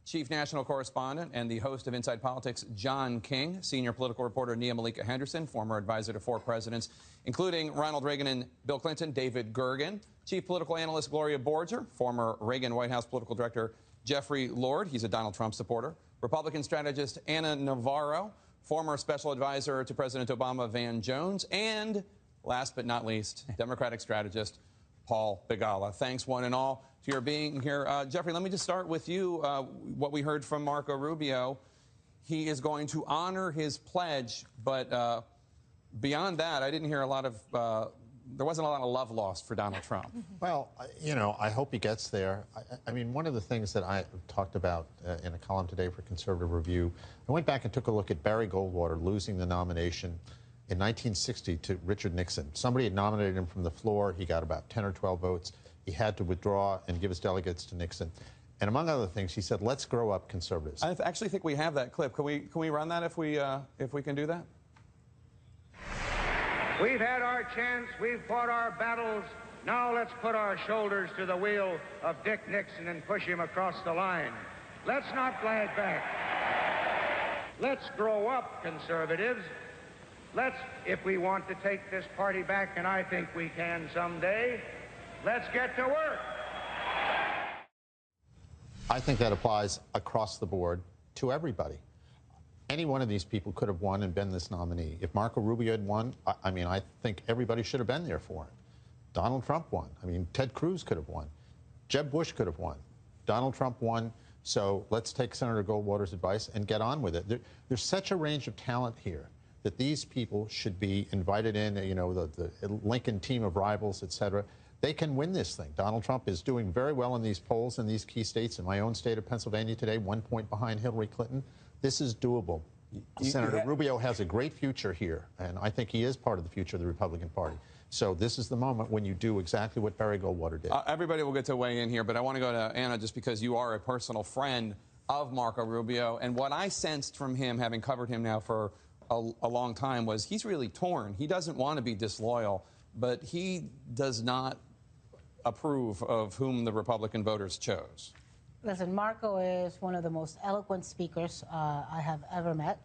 Chief National Correspondent and the host of Inside Politics, John King, Senior Political Reporter Nia Malika Henderson, former advisor to 4 presidents, including Ronald Reagan and Bill Clinton, David Gergen, Chief Political Analyst Gloria Borger, former Reagan White House Political Director Jeffrey Lord, he's a Donald Trump supporter, Republican strategist Anna Navarro, former Special Advisor to President Obama Van Jones, and last but not least, Democratic strategist Paul Begala. Thanks, one and all, to your being here. Jeffrey, let me just start with you. What we heard from Marco Rubio, he is going to honor his pledge, but beyond that, I didn't hear a lot of, there wasn't a lot of love lost for Donald Trump. Well, you know, I hope he gets there. I mean, one of the things that I talked about in a column today for Conservative Review, I went back and took a look at Barry Goldwater losing the nomination in 1960 to Richard Nixon. Somebody had nominated him from the floor. He got about 10 or 12 votes. He had to withdraw and give his delegates to Nixon. And among other things, he said, let's grow up, conservatives. I actually think we have that clip. Can we run that if we can do that? We've had our chance. We've fought our battles. Now let's put our shoulders to the wheel of Dick Nixon and push him across the line. Let's not lag back. Let's grow up, conservatives. Let's, if we want to take this party back, and I think we can someday, let's get to work. I think that applies across the board to everybody. Any one of these people could have won and been this nominee. If Marco Rubio had won, I mean, I think everybody should have been there for him. Donald Trump won. I mean, Ted Cruz could have won. Jeb Bush could have won. Donald Trump won. So let's take Senator Goldwater's advice and get on with it. There's such a range of talent here that these people should be invited in, you know, the Lincoln team of rivals, et cetera. They can win this thing. Donald Trump is doing very well in these polls in these key states. In my own state of Pennsylvania today, 1 point behind Hillary Clinton. This is doable. Senator Rubio has a great future here, and I think he is part of the future of the Republican Party. So this is the moment when you do exactly what Barry Goldwater did. Everybody will get to weigh in here, but I want to go to Anna just because you are a personal friend of Marco Rubio. And what I sensed from him, having covered him now for a long time, was he's really torn. He doesn't want to be disloyal, but he does not approve of whom the Republican voters chose. Listen, Marco is one of the most eloquent speakers I have ever met.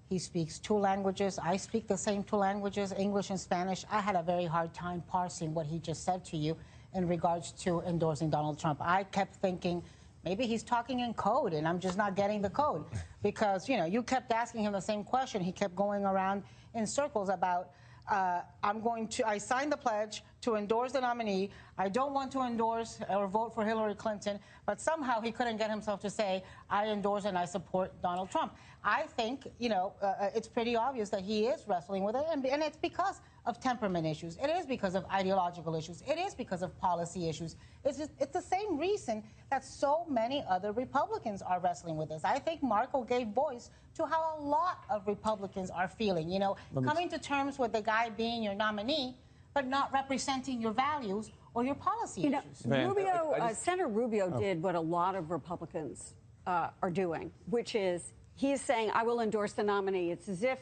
He speaks 2 languages. I speak the same 2 languages, English and Spanish. I had a very hard time parsing what he just said to you in regards to endorsing Donald Trump. I kept thinking, maybe he's talking in code and I'm just not getting the code. Because, you know, you kept asking him the same question. He kept going around in circles about, I signed the pledge to endorse the nominee. I don't want to endorse or vote for Hillary Clinton, but somehow he couldn't get himself to say, I endorse and I support Donald Trump. I think, you know, it's pretty obvious that he is wrestling with it, and it's because of temperament issues. It is because of ideological issues. It is because of policy issues. It's the same reason that so many other Republicans are wrestling with this. I think Marco gave voice to how a lot of Republicans are feeling, you know, coming to terms with the guy being your nominee, but not representing your values or your policy issues. Rubio, Senator Rubio did what a lot of Republicans are doing, which is he is saying, I will endorse the nominee. It's as if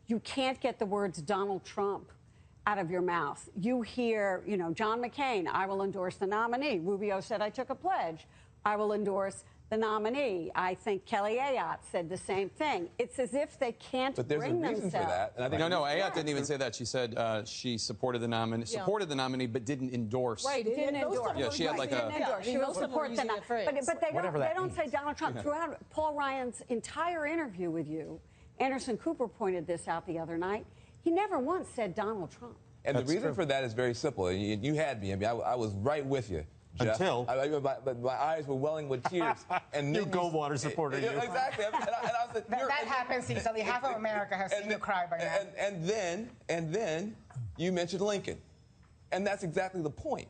you can't get the words Donald Trump out of your mouth. You hear, you know, John McCain, I will endorse the nominee. Rubio said, I took a pledge. I will endorse the nominee. I think Kelly Ayotte said the same thing. It's as if they can't bring themselves. But there's a reason for that. And I think no, Ayotte didn't even say that. She said she supported the nominee, but didn't endorse. Right, didn't endorse. Yeah, she had like a. She will support the nominee. But they don't say Donald Trump. Throughout Paul Ryan's entire interview with you, Anderson Cooper pointed this out the other night. He never once said Donald Trump. And the reason for that is very simple. You had me. I mean, I was right with you, Jeff. Until my eyes were welling with tears. And you Goldwater supporter. Exactly. And I said, that happens easily. Half of America has seen you cry by now. And then you mentioned Lincoln, and that's exactly the point.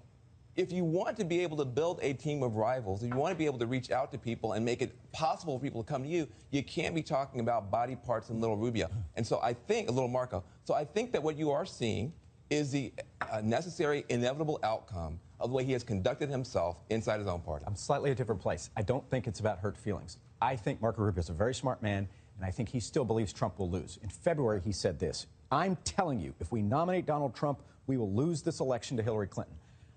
If you want to be able to build a team of rivals, if you want to be able to reach out to people and make it possible for people to come to you, you can't be talking about body parts and little Rubio. And so I think, a little Marco, so I think that what you are seeing is the necessary, inevitable outcome of the way he has conducted himself inside his own party. I'm slightly a different place. I don't think it's about hurt feelings. I think Marco Rubio is a very smart man, and I think he still believes Trump will lose. In February, he said this, I'm telling you, if we nominate Donald Trump, we will lose this election to Hillary Clinton.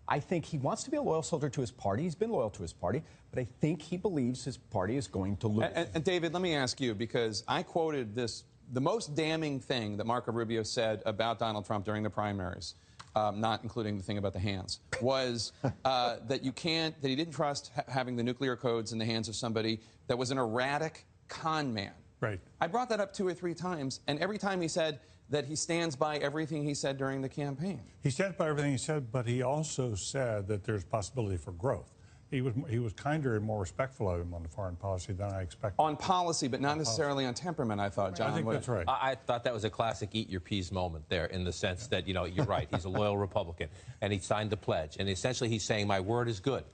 I think he wants to be a loyal soldier to his party. He's been loyal to his party, but I think he believes his party is going to lose. And David, let me ask you, because I quoted this, the most damning thing that Marco Rubio said about Donald Trump during the primaries, not including the thing about the hands, was that he didn't trust having the nuclear codes in the hands of somebody that was an erratic con man. Right. I brought that up 2 or 3 times, and every time he said that he stands by everything he said during the campaign. He stands by everything he said, but he also said that there's possibility for growth. He was kinder and more respectful of him on the foreign policy than I expected. On policy, but not necessarily on temperament, I thought, John. I think that's right. I thought that was a classic eat your peas moment there, in the sense that, you know, you're right, he's a loyal Republican, and he signed the pledge. And essentially he's saying, my word is good.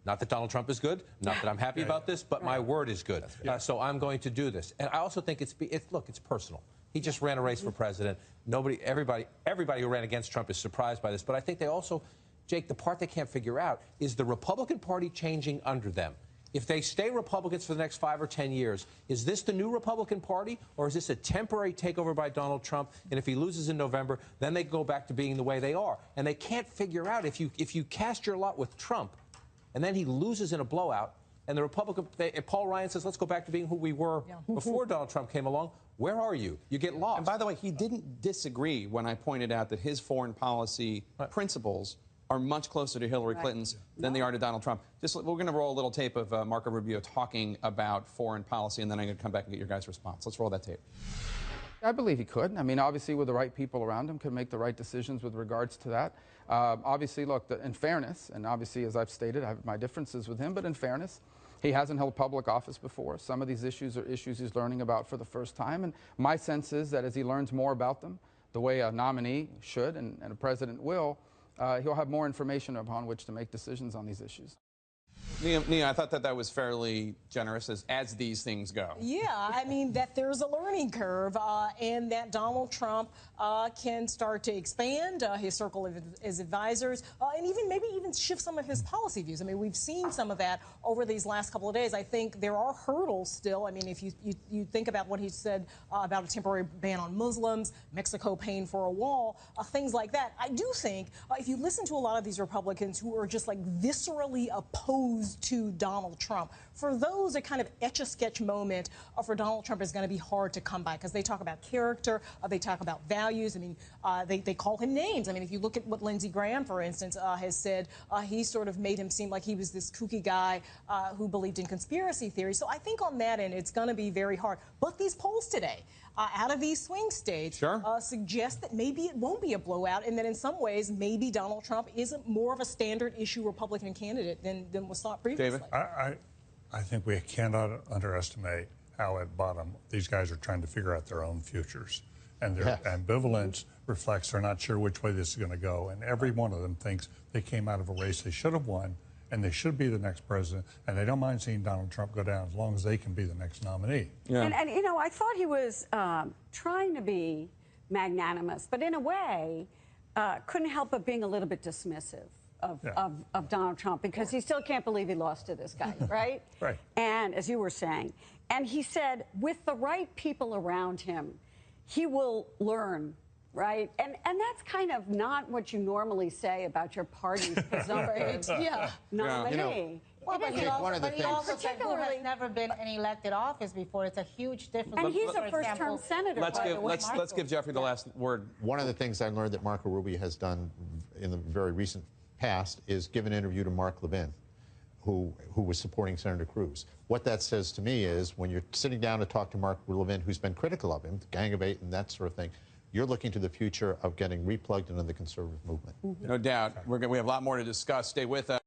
Not that Donald Trump is good, not that I'm happy about this, but my word is good. So I'm going to do this. And I also think it's personal. He just ran a race for president. Everybody who ran against Trump is surprised by this. But I think they also, Jake, the part they can't figure out is the Republican Party changing under them. If they stay Republicans for the next 5 or 10 years, is this the new Republican Party, or is this a temporary takeover by Donald Trump? And if he loses in November, then they go back to being the way they are. And they can't figure out, if you cast your lot with Trump, and then he loses in a blowout, and the Paul Ryan says, let's go back to being who we were before Donald Trump came along. Where are you? You get lost. And by the way, he didn't disagree when I pointed out that his foreign policy principles are much closer to Hillary Clinton's than they are to Donald Trump. We're going to roll a little tape of Marco Rubio talking about foreign policy, and then I'm going to come back and get your guys' response. Let's roll that tape. I believe he could. I mean, obviously, with the right people around him, could make the right decisions with regards to that. Obviously, look, in fairness, and obviously, as I've stated, I have my differences with him, but in fairness, he hasn't held public office before. Some of these issues are issues he's learning about for the first time, and my sense is that as he learns more about them, the way a nominee should and a president will, he'll have more information upon which to make decisions on these issues. Nia, I thought that was fairly generous as these things go. Yeah, I mean, that there's a learning curve and that Donald Trump can start to expand his circle of his advisors and maybe even shift some of his policy views. I mean, we've seen some of that over these last couple of days. I think there are hurdles still. I mean, if you think about what he said about a temporary ban on Muslims, Mexico paying for a wall, things like that. I do think if you listen to a lot of these Republicans who are just like viscerally opposed to Donald Trump, for those, a kind of etch-a-sketch moment for Donald Trump is going to be hard to come by, because they talk about character, they talk about values. I mean, they call him names. I mean, if you look at what Lindsey Graham, for instance, has said, he sort of made him seem like he was this kooky guy who believed in conspiracy theories. So I think on that end, it's going to be very hard. But these polls today, out of these swing states, suggest that maybe it won't be a blowout, and that in some ways, maybe Donald Trump isn't more of a standard issue Republican candidate than was thought previously. David? I think we cannot underestimate how at bottom these guys are trying to figure out their own futures. And their ambivalence reflects they're not sure which way this is going to go. And every one of them thinks they came out of a race they should have won, and they should be the next president, and they don't mind seeing Donald Trump go down as long as they can be the next nominee. Yeah. And you know, I thought he was trying to be magnanimous, but in a way, couldn't help but being a little bit dismissive of Donald Trump, because he still can't believe he lost to this guy, right? Right. And as you were saying, and he said, with the right people around him, he will learn. Right, and that's kind of not what you normally say about your party's presumptive nominee. You know, well, but he also said who has never been in elected office before. It's a huge difference. And he's a first-term senator. Let's give Jeffrey the last word. One of the things I learned that Marco Rubio has done in the very recent past is give an interview to Mark Levin, who was supporting Senator Cruz. What that says to me is when you're sitting down to talk to Mark Levin, who's been critical of him, Gang of Eight and that sort of thing, you're looking to the future of getting replugged into the conservative movement. No doubt. We have a lot more to discuss. Stay with us.